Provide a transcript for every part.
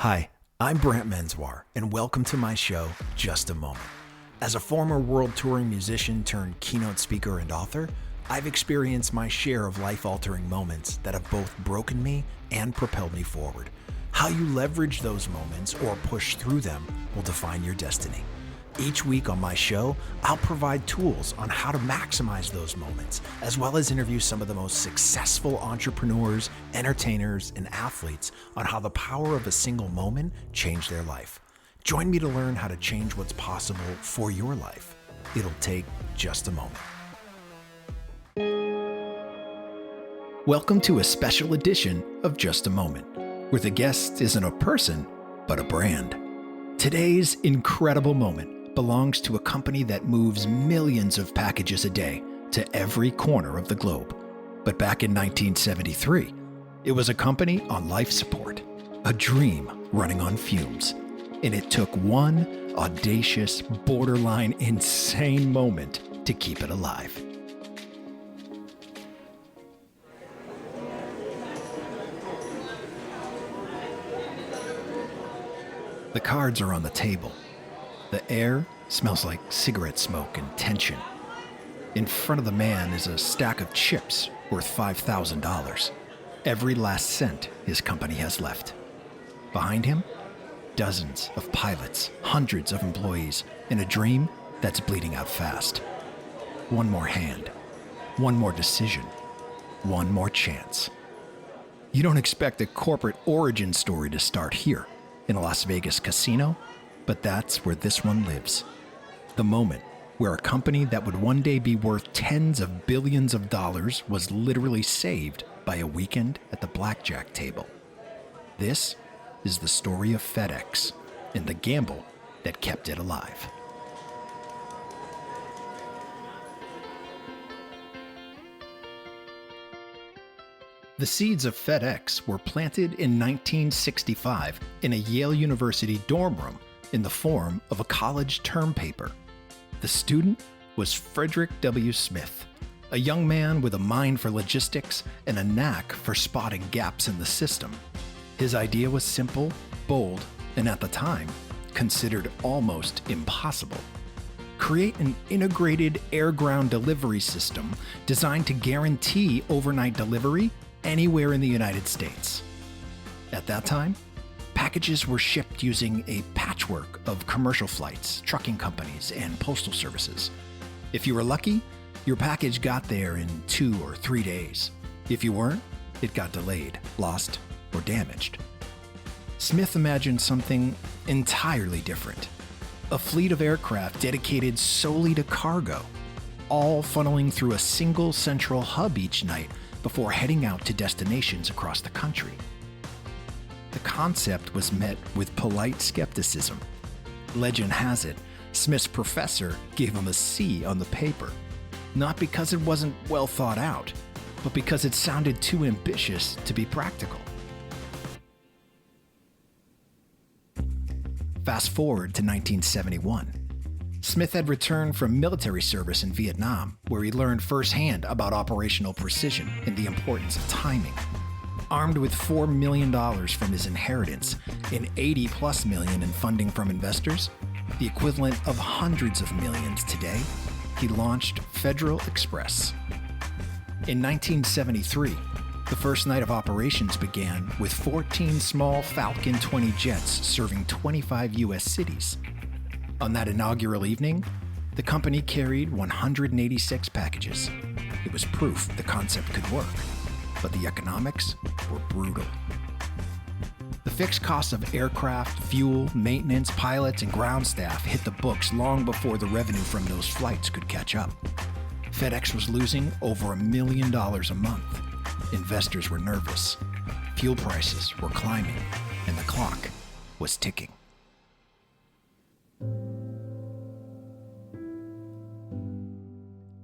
Hi, I'm Brant Menswar, and welcome to my show, Just a Moment. As a former world touring musician turned keynote speaker and author, I've experienced my share of life-altering moments that have both broken me and propelled me forward. How you leverage those moments or push through them will define your destiny. Each week on my show, I'll provide tools on how to maximize those moments, as well as interview some of the most successful entrepreneurs, entertainers, and athletes on how the power of a single moment changed their life. Join me to learn how to change what's possible for your life. It'll take just a moment. Welcome to a special edition of Just a Moment, where the guest isn't a person, but a brand. Today's incredible moment belongs to a company that moves millions of packages a day to every corner of the globe. But back in 1973, it was a company on life support, a dream running on fumes. And it took one audacious, borderline insane moment to keep it alive. The cards are on the table. The air smells like cigarette smoke and tension. In front of the man is a stack of chips worth $5,000. Every last cent his company has left. Behind him, dozens of pilots, hundreds of employees, and a dream that's bleeding out fast. One more hand, one more decision, one more chance. You don't expect a corporate origin story to start here in a Las Vegas casino, but that's where this one lives. The moment where a company that would one day be worth tens of billions of dollars was literally saved by a weekend at the blackjack table. This is the story of FedEx and the gamble that kept it alive. The seeds of FedEx were planted in 1965 in a Yale University dorm room in the form of a college term paper. The student was Frederick W. Smith, a young man with a mind for logistics and a knack for spotting gaps in the system. His idea was simple, bold, and at the time, considered almost impossible. Create an integrated air-ground delivery system designed to guarantee overnight delivery anywhere in the United States. At that time, packages were shipped using a patchwork of commercial flights, trucking companies, and postal services. If you were lucky, your package got there in 2 or 3 days. If you weren't, it got delayed, lost, or damaged. Smith imagined something entirely different. A fleet of aircraft dedicated solely to cargo, all funneling through a single central hub each night before heading out to destinations across the country. The concept was met with polite skepticism. Legend has it, Smith's professor gave him a C on the paper, not because it wasn't well thought out, but because it sounded too ambitious to be practical. Fast forward to 1971. Smith had returned from military service in Vietnam, where he learned firsthand about operational precision and the importance of timing. Armed with $4 million from his inheritance and $80+ million in funding from investors, the equivalent of hundreds of millions today, he launched Federal Express. In 1973, the first night of operations began with 14 small Falcon 20 jets serving 25 U.S. cities. On that inaugural evening, the company carried 186 packages. It was proof the concept could work, but the economics were brutal. The fixed costs of aircraft, fuel, maintenance, pilots, and ground staff hit the books long before the revenue from those flights could catch up. FedEx was losing over $1 million a month. Investors were nervous. Fuel prices were climbing, and the clock was ticking.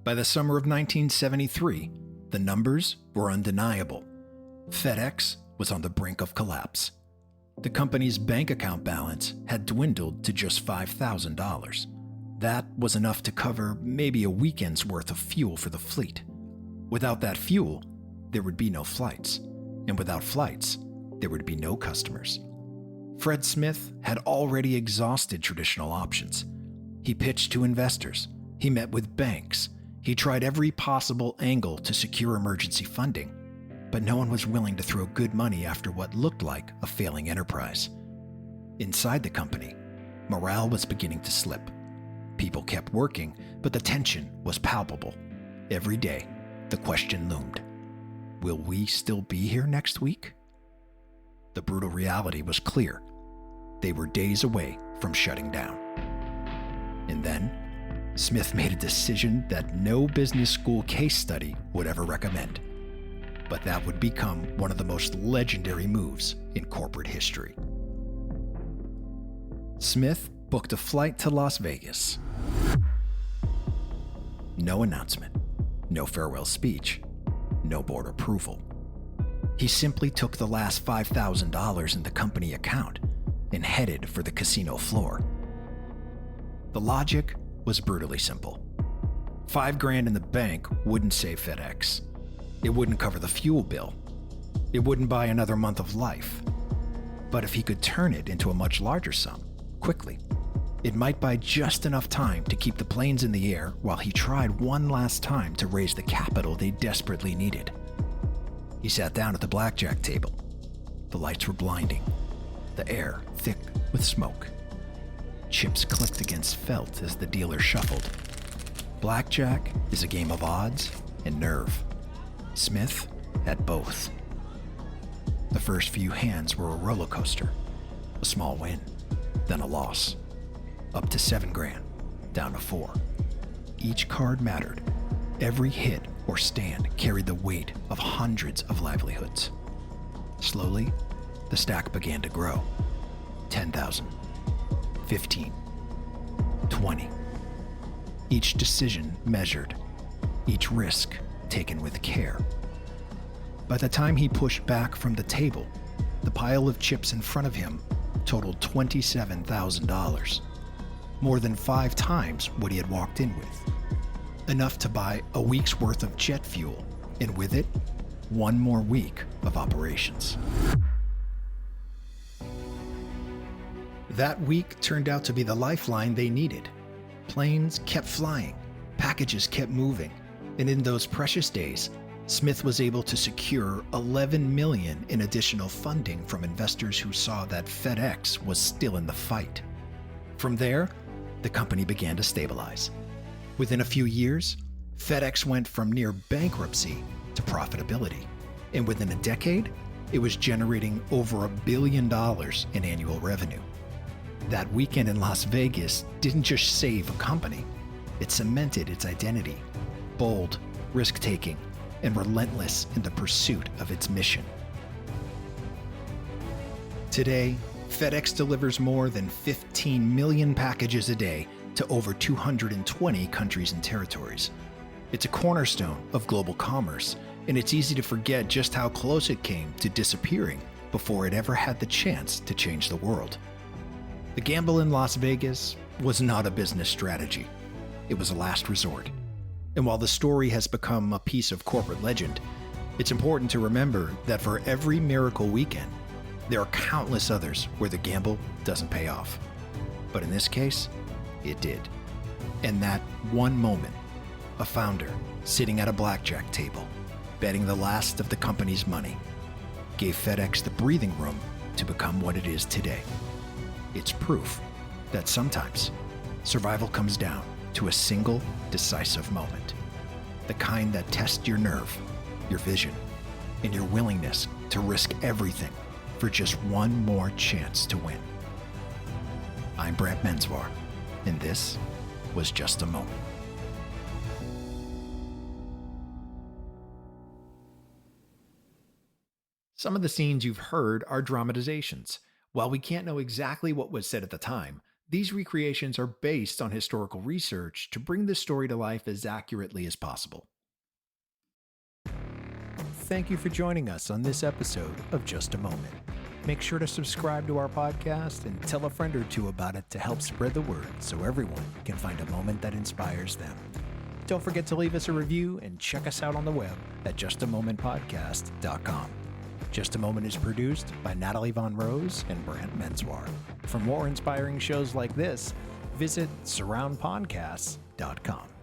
By the summer of 1973, the numbers were undeniable. FedEx was on the brink of collapse. The company's bank account balance had dwindled to just $5,000. That was enough to cover maybe a weekend's worth of fuel for the fleet. Without that fuel, there would be no flights. And without flights, there would be no customers. Fred Smith had already exhausted traditional options. He pitched to investors. He met with banks. He tried every possible angle to secure emergency funding, but no one was willing to throw good money after what looked like a failing enterprise. Inside the company, morale was beginning to slip. People kept working, but the tension was palpable. Every day, the question loomed: will we still be here next week? The brutal reality was clear. They were days away from shutting down. And then, Smith made a decision that no business school case study would ever recommend. But that would become one of the most legendary moves in corporate history. Smith booked a flight to Las Vegas. No announcement, no farewell speech, no board approval. He simply took the last $5,000 in the company account and headed for the casino floor. The logic was brutally simple. $5,000 in the bank wouldn't save FedEx. It wouldn't cover the fuel bill. It wouldn't buy another month of life. But if he could turn it into a much larger sum, quickly, it might buy just enough time to keep the planes in the air while he tried one last time to raise the capital they desperately needed. He sat down at the blackjack table. The lights were blinding, the air thick with smoke. Chips clicked against felt as the dealer shuffled. Blackjack is a game of odds and nerve. Smith had both. The first few hands were a roller coaster. A small win, then a loss. Up to $7,000, down to $4,000. Each card mattered. Every hit or stand carried the weight of hundreds of livelihoods. Slowly, the stack began to grow. 10,000, 15, 20. Each decision measured, each risk taken with care. By the time he pushed back from the table, the pile of chips in front of him totaled $27,000, more than 5 times what he had walked in with. Enough to buy a week's worth of jet fuel, and with it, 1 more week of operations. That week turned out to be the lifeline they needed. Planes kept flying, packages kept moving, and in those precious days, Smith was able to secure $11 million in additional funding from investors who saw that FedEx was still in the fight. From there, the company began to stabilize. Within a few years, FedEx went from near bankruptcy to profitability, and within a decade, it was generating over $1 billion in annual revenue. That weekend in Las Vegas didn't just save a company, it cemented its identity, bold, risk-taking, and relentless in the pursuit of its mission. Today, FedEx delivers more than 15 million packages a day to over 220 countries and territories. It's a cornerstone of global commerce, and it's easy to forget just how close it came to disappearing before it ever had the chance to change the world. The gamble in Las Vegas was not a business strategy. It was a last resort. And while the story has become a piece of corporate legend, it's important to remember that for every miracle weekend, there are countless others where the gamble doesn't pay off. But in this case, it did. And that one moment, a founder sitting at a blackjack table, betting the last of the company's money, gave FedEx the breathing room to become what it is today. It's proof that sometimes survival comes down to a single decisive moment, the kind that tests your nerve, your vision, and your willingness to risk everything for just one more chance to win. I'm Brant Menswar, and this was Just a Moment. Some of the scenes you've heard are dramatizations. While we can't know exactly what was said at the time, these recreations are based on historical research to bring the story to life as accurately as possible. Thank you for joining us on this episode of Just a Moment. Make sure to subscribe to our podcast and tell a friend or two about it to help spread the word so everyone can find a moment that inspires them. Don't forget to leave us a review and check us out on the web at justamomentpodcast.com. Just a Moment is produced by Natalie Von Rose and Brant Menswar. For more inspiring shows like this, visit surroundpodcasts.com.